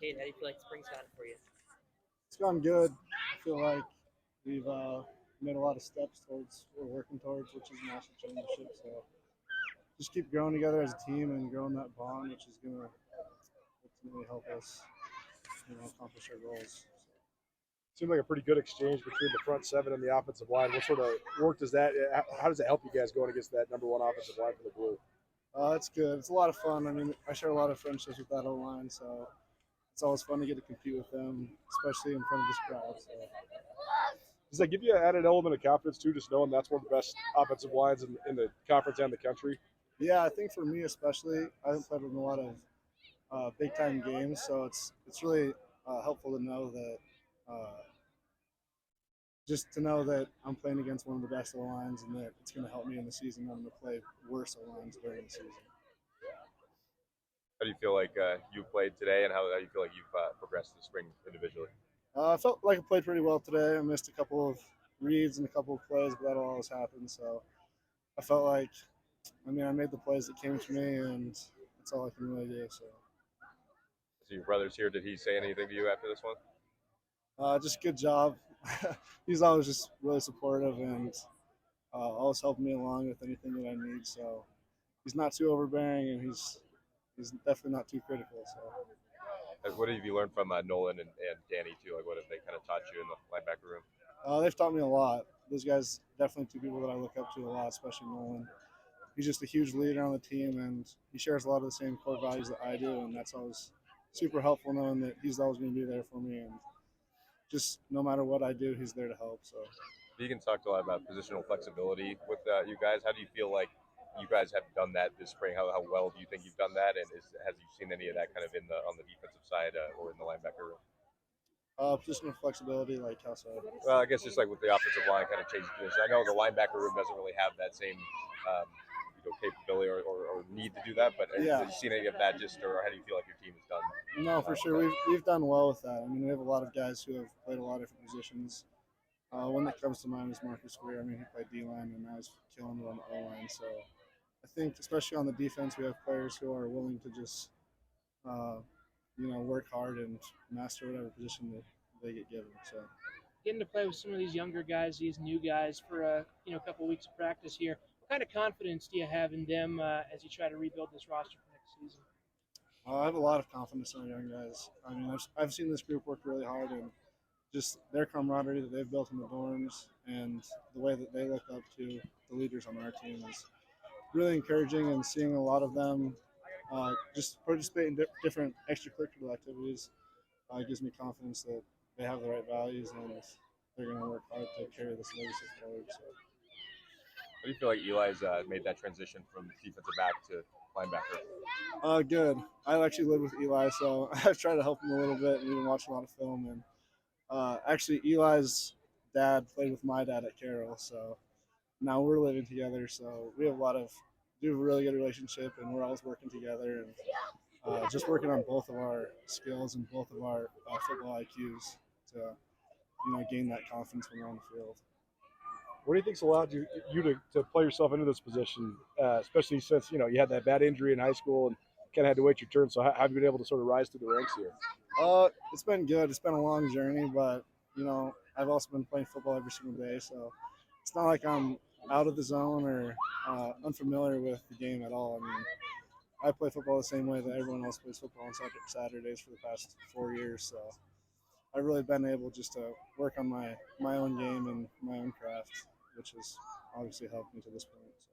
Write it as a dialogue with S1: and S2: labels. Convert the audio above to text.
S1: McCade. How do you feel like spring's gone for you?
S2: It's gone good. I feel like we've made a lot of steps towards what we're working towards, which is national championship. So just keep growing together as a team and growing that bond, which is going to ultimately help us, accomplish our goals.
S3: Seemed like a pretty good exchange between the front seven and the offensive line. What sort of work does that? How does it help you guys going against that number one offensive line for the Blue?
S2: It's good. It's a lot of fun. I mean, I share a lot of friendships with that O line, so it's always fun to get to compete with them, especially in front of this crowd. So.
S3: Does that give you an added element of confidence too, just knowing that's one of the best offensive lines in the conference and the country?
S2: Yeah, I think for me especially, I haven't played in a lot of big time games, so it's really helpful to know that just to know that I'm playing against one of the best O lines and that it's going to help me in the season. I'm going to play worse O lines during the season.
S4: How do you feel like you played today, and how do you feel like you've progressed this spring individually?
S2: I felt like I played pretty well today. I missed a couple of reads and a couple of plays, but that'll always happen. So I felt like, I made the plays that came to me, and that's all I can really do. So.
S4: So your brother's here. Did he say anything to you after this one?
S2: Just good job. He's always just really supportive and always helping me along with anything that I need. So he's not too overbearing, and he's definitely not too critical. So.
S4: What have you learned from Nolan and Danny too? Like, what have they kind of taught you in the linebacker room?
S2: They've taught me a lot. Those guys definitely two people that I look up to a lot, especially Nolan. He's just a huge leader on the team, and he shares a lot of the same core values that I do, and that's always super helpful knowing that he's always going to be there for me, and just no matter what I do, he's there to help. So.
S4: Deegan talked a lot about positional flexibility with you guys. How do you feel like you guys have done that this spring? How well do you think you've done that, and have you seen any of that kind of on the defensive side or in the linebacker room?
S2: Positional flexibility, like how so?
S4: Well, I guess just like with the offensive line kind of changing position. I know the linebacker room doesn't really have that same capability or need to do that, but have you seen any of that or how do you feel like your team has done?
S2: No, for sure. We've done well with that. I mean, we have a lot of guys who have played a lot of different positions. One that comes to mind is Marcus Greer. I mean, he played D-line and now he's killing it on the O-line. So I think, especially on the defense, we have players who are willing to just, work hard and master whatever position that they get given. So
S5: getting to play with some of these younger guys, these new guys for a couple of weeks of practice here. What kind of confidence do you have in them as you try to rebuild this roster for next season?
S2: I have a lot of confidence in our young guys. I mean, I've seen this group work really hard, and just their camaraderie that they've built in the dorms and the way that they look up to the leaders on our team is really encouraging. And seeing a lot of them just participate in different extracurricular activities gives me confidence that they have the right values and they're going to work hard to carry this legacy forward. So.
S4: How do you feel like Eli's made that transition from defensive back to linebacker?
S2: Good. I actually live with Eli, so I've tried to help him a little bit, and we've been watching a lot of film. And actually, Eli's dad played with my dad at Carroll, so now we're living together. So we have a really good relationship, and we're always working together and just working on both of our skills and both of our football IQs to gain that confidence when we're on the field.
S3: What do you think's allowed you to play yourself into this position, especially since you had that bad injury in high school and kind of had to wait your turn? So how have you been able to sort of rise through the ranks here?
S2: It's been good. It's been a long journey, but I've also been playing football every single day, so it's not like I'm out of the zone or unfamiliar with the game at all. I mean, I play football the same way that everyone else plays football on Saturdays for the past 4 years, so I've really been able just to work on my own game and my own craft, which has obviously helped me to this point. So.